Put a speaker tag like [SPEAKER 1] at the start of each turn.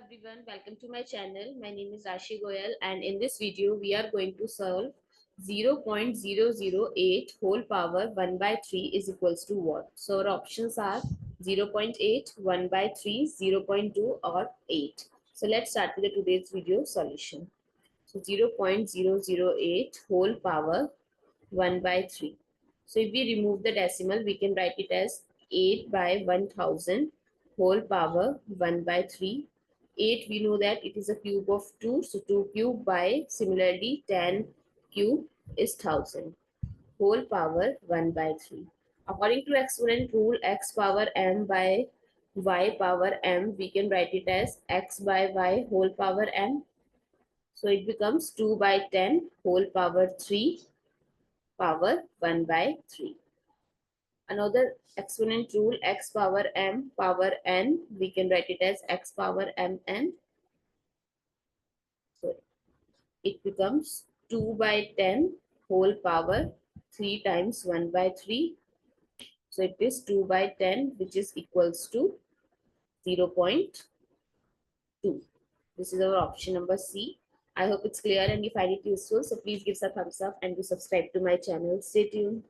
[SPEAKER 1] everyone, welcome to my channel. My name is Rashi Goel, and in this video we are going to solve 0.008 whole power 1 by 3 is equals to what? So our options are 0.8, 1 by 3, 0.2 or 8. So let's start with the today's video solution. So 0.008 whole power 1 by 3. So if we remove the decimal, we can write it as 8 by 1000 whole power 1 by 3. 8, we know that it is a cube of 2. So 2 cube by, similarly 10 cube is 1000 whole power 1 by 3. According to exponent rule, x power m by y power m, we can write it as x by y whole power m. So it becomes 2 by 10 whole power 3 power 1 by 3. Another exponent rule, x power m power n, we can write it as x power mn. So it becomes 2 by 10 whole power 3 times 1 by 3. So it is 2 by 10, which is equals to 0.2. This is our option number C. I hope it's clear and you find it useful. So please give us a thumbs up and do subscribe to my channel. Stay tuned.